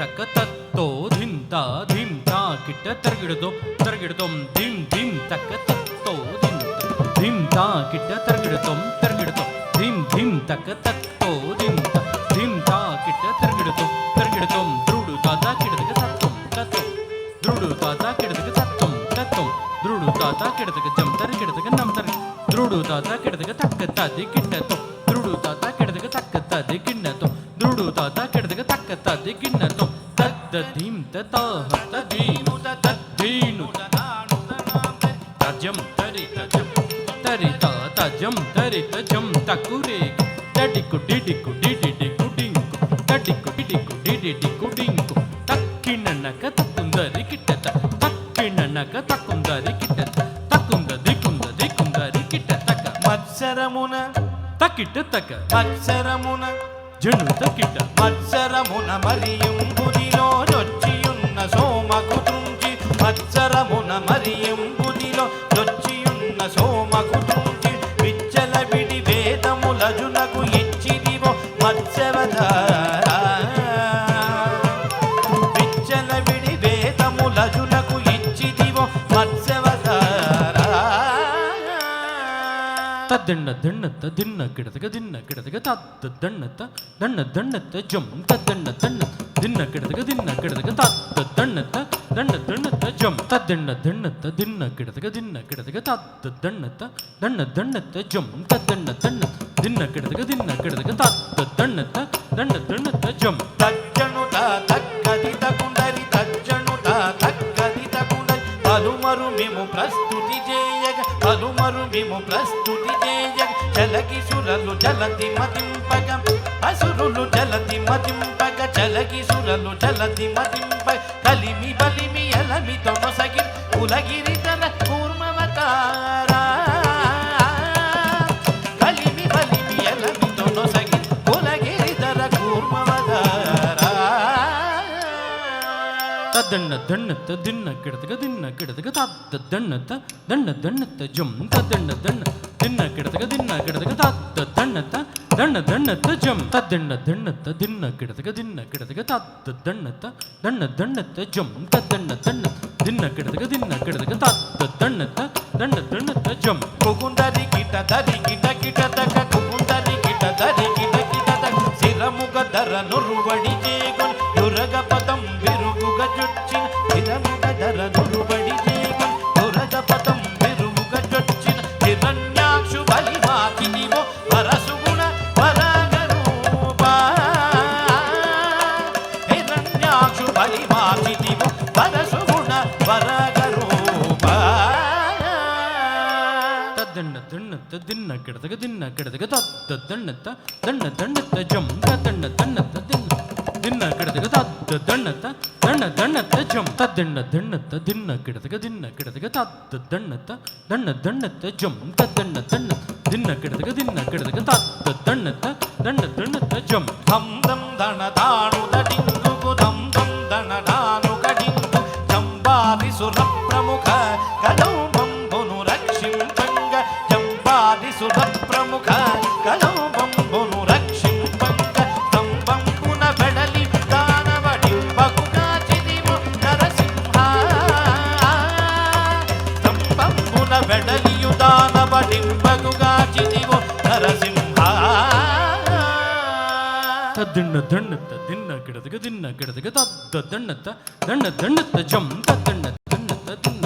ತಕ್ಕ ತತ್ತೋ ಧಿಂತ ಧಿಂತ ಕಿಟ್ಟ ತರಗಿಡದೋ ತರಗಿಡದೊಂ ಧಿಂ ಧಿಂ ತಕ್ಕ ತತ್ತೋ ಧಿಂತ ಕಿಟ್ಟ ತರಗಿಡದೊಂ ತರಗಿಡದೊ ಧಿಂ ಧಿಂ ತಕ್ಕ ತತ್ತೋ ಧಿಂತ ಧಿಂತ ಕಿಟ್ಟ ತರಗಿಡದೊ ತರಗಿಡದೊಂ ದ್ರುಡು ತಾತ ಕಿಡದಗ ತತ್ತೊಂ ತತ್ತೊಂ ದ್ರುಡು ತಾತ ಕಿಡದಗ ತತ್ತೊಂ ತತ್ತೊಂ ದ್ರುಡು ತಾತ ಕಿಡದಗ ಜಂ ತರ ಕಿಡದಗ ನಂ ತರ ದ್ರುಡು ತಾತ ಕಿಡದಗ ತಕ್ಕ ತಾದಿ ಕಿಟ್ಟತೊ ದ್ರುಡು ತಾತ ಕಿಡದಗ ತಕ್ಕ ತಾದಿ ಕಿಣ್ಣತೊ ದ್ರುಡು ತಾತ ಕಿಡದಗ ತಕ್ಕ ತಾದಿ ಕಿಣ್ಣತೊ ತದ್ದ ಧೀಂ ತತ ಹತ ದೀನು ತದ್ದೀನು ತಜಂ ತರಿ ತಜಂ ತರಿ ತಜಂ ತರಿ ತಜಂ ತಕುರೆ ತಡಿಕು ಡಿಡಿಕು ಡಿಡಿಡಿಕು ಡಿಂಕು ತಡಿಕು ಡಿಡಿಕು ಡಿಡಿಡಿಕು ಡಿಂಕು ತಕ್ಕಿಣನಕ ತಕ್ಕುಂದರಿ ಕಿಟ್ಟತ ತಕ್ಕಿಣನಕ ತಕ್ಕುಂದರಿ ಕಿಟ್ಟತ ತಕ್ಕುಂದ ದಿಕುಂದ ದಿಕುಂದರಿ ಕಿಟ್ಟ ತಕ మత్సరమున తకిట్ట తక మత్సరమున జను తకిట్ట మత్సరమున మరియంబుదిలో రొచ్చియున్న సోమకు తుంచి మత్సరమున మరియంబుదిలో రొచ్చియున్న సోమకు తుంచి విచ్చల విడి వేదములజునకు ఇచ్చిదివో మత్సరధార విచ్చల విడి వేదములజునకు ఇచ్చిదివో మత్సరధార ತದ್ದಣ್ಣ ದಣ್ಣತ್ತ ದಿನ್ನ ಕಿಡದಗ ತದ್ದ ದಣ್ಣತ್ತ ದಣ್ಣ ದಣ್ಣತ್ತ ಜಂ ತದ್ದಣ್ಣ ದಣ್ಣ ದಿನ್ನ ಕಿಡದಗ ತದ್ದ ದಣ್ಣತ್ತ ದಣ್ಣ ದಣ್ಣತ್ತ ಜಂ ತದ್ದಣ್ಣ ದಣ್ಣತ್ತ ದಿನ್ನ ಕಿಡದಗ ತದ್ದ ದಣ್ಣತ್ತ ದಣ್ಣ ದಣ್ಣತ್ತ ಜಂ ತದ್ದಣ್ಣ ದಣ್ಣ ದಿನ್ನ ಕಿಡದಗ ತದ್ದ ದಣ್ಣತ್ತ ದಣ್ಣ ದಣ್ಣತ್ತ ಜಂ ತಜ್ಜನುತ ತಕ್ಕದಿತ ಕುಂಡಲಿ ತಜ್ಜನುತ ತಕ್ಕದಿತ ಕುಂಡಲಿ పలుమరు మేము ప్రస్తుతి చేయగ పలుమరు మేము ప్రస్తుతి చేయగ చలకి సురలు జలతి మతింపగ అసురులు జలతి మతింపగ చలకి సురలు జలతి మతింపగ కలిమి బలిమి ఎలమి తొనసగి కులగిరితర కూర్మవతారా కలిమి బలిమి ఎలమి తొనసగి కులగిరితర కూర్మవతారా ತದ್ದಣ್ಣ ದಣ್ಣತ್ತ ದಿನ್ನ ಕಿಡದಗ ತದ್ದ ದಣ್ಣತ್ತ ದಣ್ಣ ದಣ್ಣತ್ತ ಜಂ ತದ್ದಣ್ಣ ದಣ್ಣ ದಿನ್ನ ಕಿಡದಗ ತದ್ದ ದಣ್ಣತ್ತ ದಣ್ಣ ದಣ್ಣತ್ತ ಜಂ ತದ್ದಣ್ಣ ದಣ್ಣತ್ತ ದಿನ್ನ ಕಿಡದಗ ತದ್ದ ದಣ್ಣತ್ತ ದಣ್ಣ ದಣ್ಣತ್ತ ಜಂ ತದ್ದಣ್ಣ ದಣ್ಣ ದಿನ್ನ ಕಿಡದಗ ತದ್ದ ದಣ್ಣತ್ತ ದಣ್ಣ ದಣ್ಣತ್ತ ಜಂ ಕುಗುಂದರಿ ಕಿಟ ದರಿ ಕಿಟ ಕಿಟ ತಕ ಕುಗುಂದರಿ ಕಿಟ ದರಿ ಕಿಟ ಕಿಟ ತಕ ಸಿರಮುಗ ದರ ನುರುವಡಿ ಜೇಗುನ್ ಯುರಗ ಪದಂ ಬಿರುಗುಗ ಜೊಚ್ಚಿನ ಸಿರಮುಗ ದರ ನುರುವಡಿ ಜೇಗುನ್ ಯುರಗ ಪದಂ ಬಿರುಗುಗ ಜೊಚ್ಚಿನ ಹಿರಣ್ಯಾಕ್ಷು ಬಲಿ ಮಾತಿನಿವೋ ವರಸುಗುಣ ವರಗರೂಪ ಹಿರಣ್ಯಾಕ್ಷು ಬಲಿ ಮಾತಿನಿವೋ ವರಸುಗುಣ ವರಗರೂಪ ತದ್ದಣ್ಣ ದಣ್ಣತ್ತ ದಿನ್ನ ಕಿಡದಗ ತದ್ದ ದಣ್ಣತ್ತ ದಣ್ಣ ದಣ್ಣತ್ತ ಜಂ ತದ್ದಣ್ಣ ದಣ್ಣತ್ತ ದಿನ್ನ ಕಿಡದಗ ತದ್ದ ದಣ್ಣತ್ತ ದಣ್ಣ ದಣ್ಣತ್ತ ಜಂ ತದ್ದಣ್ಣ ದಣ್ಣತ್ತ ದಿನ್ನ ಕಿಡದಗ ತದ್ದ ದಣ್ಣತ್ತ ದಣ್ಣ ದಣ್ಣತ್ತ ಜಂ ತದ್ದಣ್ಣ ದಣ್ಣ ದಿನ್ನ ಕಿಡದಗ ತದ್ದ ದಣ್ಣತ್ತ ದಣ್ಣ ದಣ್ಣತ್ತ ಜಂ ಧಂ ಧಂ ದಣ ದಾಣು ದಡಿಂಗುಗು ಧಂ ಧಂ ದಣ ದಾನು ಕಡಿಂಗು ಜಂಬಾದಿ ಸುರ ಪ್ರಮುಖ ಕಲೌಂಬಂಬುನು ರಕ್ಷಿಂಪಂಗ ಜಂಬಾದಿ ಸುರ ಪ್ರಮುಖ ಕಲೌಂಬಂಬುನು ರಕ್ಷಿಂಪಂಗ ತಂಬಂಬುನ ಬೆಡಲಿ ದಾನವಡಿಂಬಕು ಕಾಚಿದಿವು ನರಸಿಂಹ ತಂಬಂಬುನ ಬೆಡಲಿಯು ದಾನವಡಿಂಬಕು ಕಾಚಿದಿವು ನರಸಿಂಹ ತದ್ದಣ್ಣ ದಣ್ಣತ್ತ ದಿನ್ನ ಕಿಡದಗ ತದ್ದ ದಣ್ಣತ್ತ ದಣ್ಣ ದಣ್ಣತ್ತ ಜಂ ತದ್ದಣ್ಣ ದಣ್ಣತ್ತ ದಿನ್ನ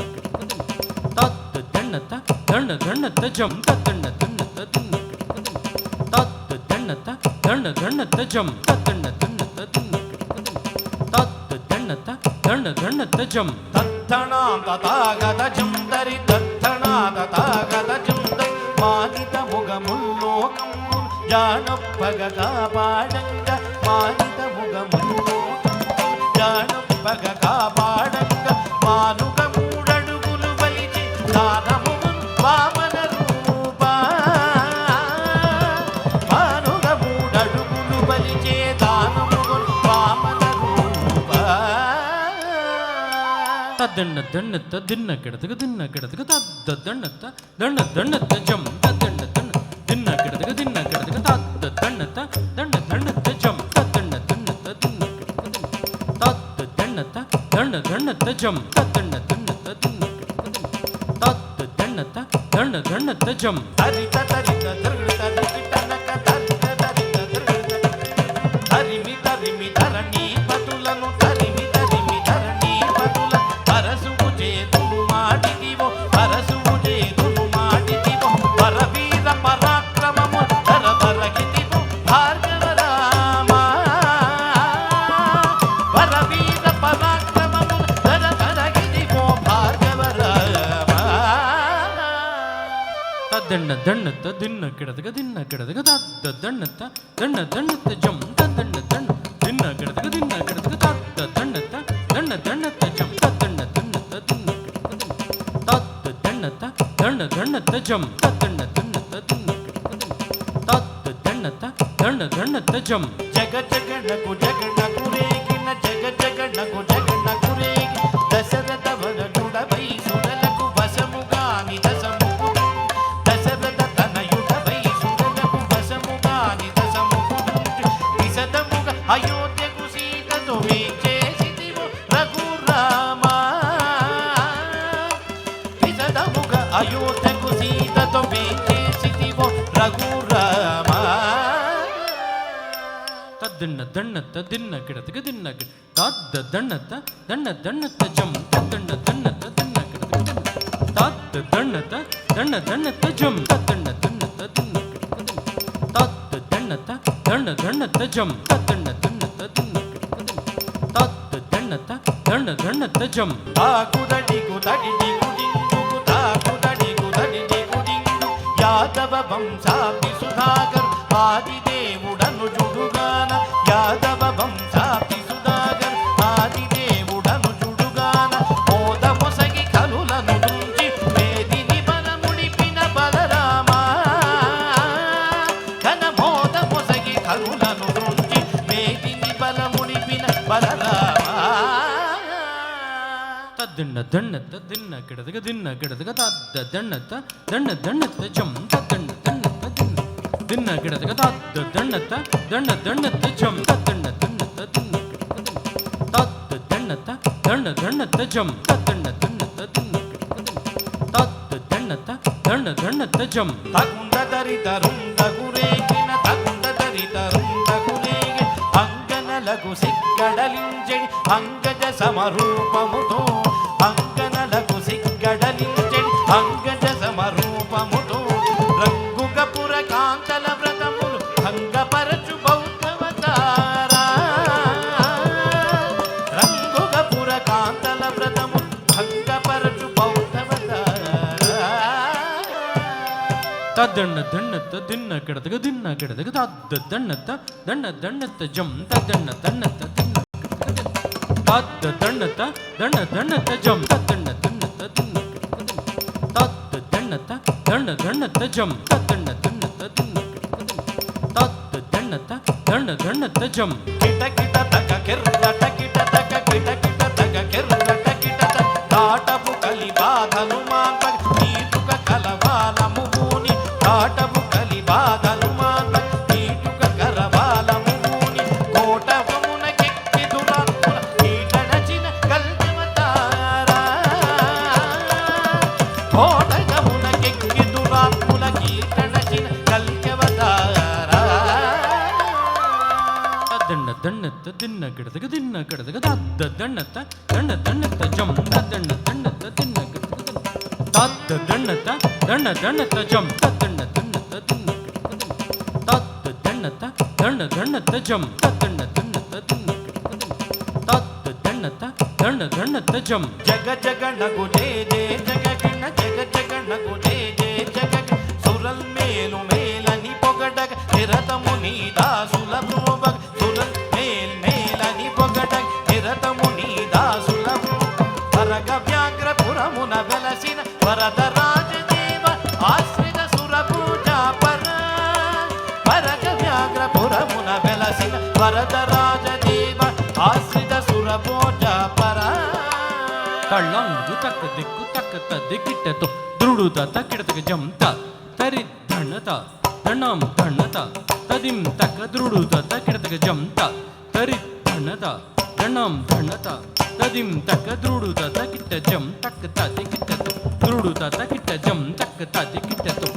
ತದ್ದ ದಣ್ಣತ್ತ ದಣ್ಣ ದಣ್ಣತ್ತ ಜಂ ತದ್ದಣ್ಣ ದಣ್ಣತ್ತ ದಿನ್ನ ತದ್ದ ದಣ್ಣತ್ತ ದಣ್ಣ ದಣ್ಣತ್ತ ಜಂ ತದ್ದಣ್ಣ ದಣ್ಣತ್ತ ದಿನ್ನ ತದ್ದ ದಣ್ಣತ್ತ ದಣ್ಣ ದಣ್ಣತ್ತ ಜಂ ತತ್ತಣಾದ ತಾಗದ ಜಂದರಿ ತತ್ತಣಾದ ತಾಗದ ಜಂದರಿ ಮಾನಿತ ಮುಗ ಮುಲ್ಲೋಕಮ್ಮು ಜಾನಪ್ಪಗ ಕಾಪಾಡಂಗ ಮಾನಿತ ಮುಗ ಮುಲ್ಲೋಕಮ್ಮು ಜಾನಪ್ಪಗ ಕಾಪಾಡಂಗ ಮಾನುಗ ಮೂಡಡುಗುಲು ಬಲಿಜಿ ದಾನಮುಗು ವಾಮನ ರೂಪ ಮಾನುಗ ಮೂಡಡುಗುಲು ಬಲಿಜಿ ದಾನಮುಗು ವಾಮನ ರೂಪ ತದ್ದಣ್ಣ ದಣ್ಣತ್ತ ದಿನ್ನ ಕಿಡದಗ ತದ್ದ ದಣ್ಣತ್ತ ದಣ್ಣ ದಣ್ಣತ್ತ ಜಂ ತದ್ದಣ್ಣ ದಣ್ಣ ದಿನ್ನ ಕಿಡದಗ ತದ್ದ ದಣ್ಣತ್ತ ದಣ್ಣ ದಣ್ಣತ್ತ ಜಂ ತದ್ದಣ್ಣ ದಣ್ಣತ್ತ ದಿನ್ನ ಕಿಡದಗ ಜಂ ತದ್ದಣ್ಣ ದಣ್ಣತ ದಿನ್ನ ತತ್ತ ದಣ್ಣತ ದಣ್ಣ ದಣ್ಣತ ಜಂ ತರಿತ ತರಿತ ತರಿತ ತರಿತನಕ ತರಿತ ತರಿತ ತರಿತ ತರಿಮಿ ತರಿಮಿ ಧರಣಿ ಬದುಲನು ತರಿಮಿ ತರಿಮಿ ಧರಣಿ ಬದುಲ ಹರಸುವು ಜೇದುನು ಮಾಡಿದಿವೋ ಹರಸುವು ಜೇದುನು ಮಾಡಿದಿವೋ ಪರವೀರ ಪರಾಕ್ರಮವು ಧರ ಬರಗಿದಿವೋ ಭಾರ್ಗವ ರಾಮ ಪರವೀರ ಪರಾಕ್ರಮವು ಧರ ಬರಗಿದಿವೋ ಭಾರ್ಗವ ರಾಮ ತದ್ದಣ್ಣ ದಣ್ಣತ ದಿನ್ನ ಕೆಡದಗ ತದ್ದ ದಣ್ಣತ ದಣ್ಣ ದಣ್ಣತ ಜಂ ತದ್ದಣ್ಣ ದಣ್ಣ ದಿನ್ನ ಕೆಡದಗ ತದ್ದ ದಣ್ಣತ ದಣ್ಣ ದಣ್ಣತ ಜಂ ತದ್ದಣ್ಣ ದಣ್ಣತ ದಿನ್ನ ತದ್ದ ದಣ್ಣತ ದಣ್ಣ ದಣ್ಣತ ಜಂ ತದ್ದಣ್ಣ ದಣ್ಣತ ದಿನ್ನ ತದ್ದ ದಣ್ಣತ ದಣ್ಣ ದಣ್ಣತ ಜಂ ಜಗ ಜಗಣಕು ಜಗಣಕು ರೇಗಿನ ಜಗ ಜಗಣಕು ಜಗಣಕು ರೇಗಿ ದಶರಥವರ ನುಡ ಬೈಸುರಲಕು ವಸಮುಗಾನಿ ದಸಮುಕು ದಶರಥ ತನಯುಡ ಬೈಸುರಲಕು ವಸಮುಗಾನಿ ದಸಮುಕು ವಿಸದ ಮುಗ ಅಯೋಧ್ಯೆಗೂ ಸೀತನು ವೇಚೇಸಿದಿವೋ ರಘುರಾಮ ವಿಸದ ಮುಗ ಅಯೋಧ್ಯೆಗೂ ಸೀತನು ವೇಚೇಸಿದಿವೋ ರಘುರಾಮ ತದ್ದಣ್ಣ ದಣ್ಣತ ದಿನ್ನ ಕೆಡದಗ ತದ್ದ ದಣ್ಣತ ದಣ್ಣ ದಣ್ಣತ ಜಂ ತದ್ದಣ್ಣ ದಣ್ಣತ ದಿನ್ನ ಕೆಡದಗ ತದ್ದ ದಣ್ಣತ ದಣ್ಣ ದಣ್ಣತ ಜಂ ತದ್ದಣ್ಣ ದಣ್ಣತ ದಿನ್ನ ತದ್ದ ದಣ್ಣತ ದಣ್ಣ ದಣ್ಣತ ಜಂ ತದ್ದಣ್ಣ ದಣ್ಣತ ದಿನ್ನ ತದ್ದ ದಣ್ಣತ ದಣ್ಣ ದಣ್ಣತ ಜಂ ತಾಕುದಡಿಗು ತಡಿಡಿಗು ದಿಂಡುಗು ತಾಕುದಡಿಗು ತಡಿಡಿಗು ದಿಂಡು ಯಾದವ ವಂಶಾಪಿ ಸುಧಾಕರ್ ಆದಿದೇವುಡನು ಜುಡುಗಾನ ಯಾದವ ವಂಶಾಪಿ ಸುಧಾಕರ್ ಆದಿದೇವುಡನು ಜುಡುಗಾನ ಮೋದ ಮೊಸಗಿ ಕಲುಲನು ದುಂಜಿ ಮೇದಿನಿ ಬಲ ಮುಡಿಪಿನ ಬಲರಾಮ ಘನ ಮೋದ ಮೊಸಗಿ ಕಲುಲನು ದುಂಜಿ ಮೇದಿನಿ ಬಲ ಮುಡಿಪಿನ ಬಲರಾಮ ತದ್ದಣ್ಣ ದಣ್ಣತ ದಿನ್ನ ಕೆಡದಗ ತದ್ದ ದಣ್ಣತ ದಣ್ಣ ದಣ್ಣತ ಜಂ ತದ್ದಣ್ಣ ದಣ್ಣತ ದಿನ್ನ ಕೆಡದಗ ತದ್ದ ದಣ್ಣತ ದಣ್ಣ ದಣ್ಣತ ಜಂ ತದ್ದಣ್ಣ ದಣ್ಣತ ದಿನ್ನ ತದ್ದ ದಣ್ಣತ ದಣ್ಣ ದಣ್ಣತ ಜಂ ತದ್ದಣ್ಣ ದಣ್ಣತ ದಿನ್ನ ತದ್ದ ದಣ್ಣತ ದಣ್ಣ ದಣ್ಣತ ಜಂ ತಗುಂಡ ದರಿತ ರುಂಡ ಗುರೇಗಿನ ತಗುಂಡ ದರಿತ ರುಂಡ ಗುರೇಗೆ ಅಂಗನ ಲಘು ಸಿಕ್ಕಡಲಿಂಜೆ ಅಂಗಜ ಸಮರೂಪముతో ಅಂಗನ ಲಘು ಸಿಕ್ಕಡಲಿಂಜೆ ಅಂಗಜ ಸಮರೂಪముతో రంగుగపుర కాంతల వ్రతములు భంగపరచు బౌద్ధవతార రంగుగపుర కాంతల వ్రతములు భంగపరచు బౌద్ధవతార ತದ್ದಣ್ಣ ದಣ್ಣತ ದಿನ್ನ ಕೆಡದಗ ತದ್ದ ದಣ್ಣತ ದಣ್ಣ ದಣ್ಣತ ಜಂ ತದ್ದಣ್ಣ ದಣ್ಣತ ದಿನ್ನ ತದ್ದ ದಣ್ಣತ ದಣ್ಣ ದಣ್ಣತ ಜಂ ತದ್ದಣ್ಣ ದಣ್ಣತ ದಿನ್ನ ತದ್ದ ದಣ್ಣತ ದಣ್ಣ ದಣ್ಣತ ಜಂ ತದ್ದಣ್ಣ ದಣ್ಣತ ದಿನ್ನ ತದ್ದ ದಣ್ಣತ ದಣ್ಣ ದಣ್ಣತ ಜಂ ಕಿಟ ಕಿಟ ತಕ ಕೆರ್ರಟ ಕಿಟ ತಕ ಕಿಟ ಕಿಟ ತಕ ಕೆರ್ರಟ ಕಿಟ ತಕ ದಾಟವು ಕಲಿ ಬಾಧಲು ಮಾಂತ ನೀಟುಕ ಕಲವಾಲ ಮುಮೂನಿ ದಾಟವು ಕಲಿ ಬಾಧಲು ಮಾಂತ ನೀಟುಕ ಕರವಾಲ ಮುಮೂನಿ ಕೋಟವమున కెక్కి దురాత్ముల కీటనచిన కల్పవతార కోటవమున కెక్కి దురాత్ముల కీటనచిన కల్పవతార ತದ್ದಣ್ಣ ದಣ್ಣತ ದಿನ್ನ ಕೆಡದಗ ತದ್ದ ದಣ್ಣತ ದಣ್ಣ ದಣ್ಣತ ಜಂ ತದ್ದಣ್ಣ ದಣ್ಣತ ದಿನ್ನ ಕೆಡದಗ ತದ್ದ ದಣ್ಣತ ದಣ್ಣ ದಣ್ಣತ ಜಂ ತದ್ದಣ್ಣ ದಣ್ಣತ ದಿನ್ನ ತದ್ದ ದಣ್ಣತ ದಣ್ಣ ದಣ್ಣತ ಜಂ ತದ್ದಣ್ಣ ದಣ್ಣತ ದಿನ್ನ ತದ್ದ ದಣ್ಣತ ದಣ್ಣ ದಣ್ಣತ ಜಂ ಜಗ ಜಗ ನಗು ಜೇ ಜೇ ಜಗಗಿನ ಜಗ ಜಗ ನಗು ಜೇ ಜೇ ಜಗಗ ಸುರಲ್ ಮೇಲು ಮೇಲನಿ ಪೊಗಡಗ ನಿರತ ಮುನಿ ದಾಸುಲ ಪ್ರೋಬಗ ಸುರಲ್ ಮೇಲ್ ಮೇಲನಿ ಪೊಗಡಗ ನಿರತ ಮುನಿ ದಾಸುಲ ವರಗ ವ್ಯಾಘ್ರ ಪುರಮುನ ಬೆಲಸಿನ ವರದ ರಾಜದೇವ ಆಶ್ರಿತ ಸುರ ಪೂಜಾ ಪರ ವರಗ ವ್ಯಾಘ್ರ ಪುರಮುನ ಬೆಲಸಿನ ವರದ ರಾಜದೇವ ಆಶ್ರಿತ ಸುರ ಪೂಜಾ ಪರ ತಳ್ಳಂದು ತಕ್ಕ ದಿಕ್ಕು ತಕ್ಕ ತದ್ದಿಕ್ಕಿಟ್ಟತು ದುರುಡುತ ತಕ್ಕಿಡತಕ ಜಂತ ತರಿ ಧಣ್ಣತ ದಣ್ಣಂ ಧಣ್ಣತ ತದಿಂ ತಕ್ಕ ದುರುಡುತ ತಕ್ಕಿಡತಕ ಜಂತ ತರಿ ಧಣ್ಣತ ದಣ್ಣಂ ಧಣ್ಣತ తదిం తక ద్రుడు తత కిట్ట జం తక్క తది కిట్టతో ద్రుడు తత కిట్ట జం తక్క తది కిట్టతో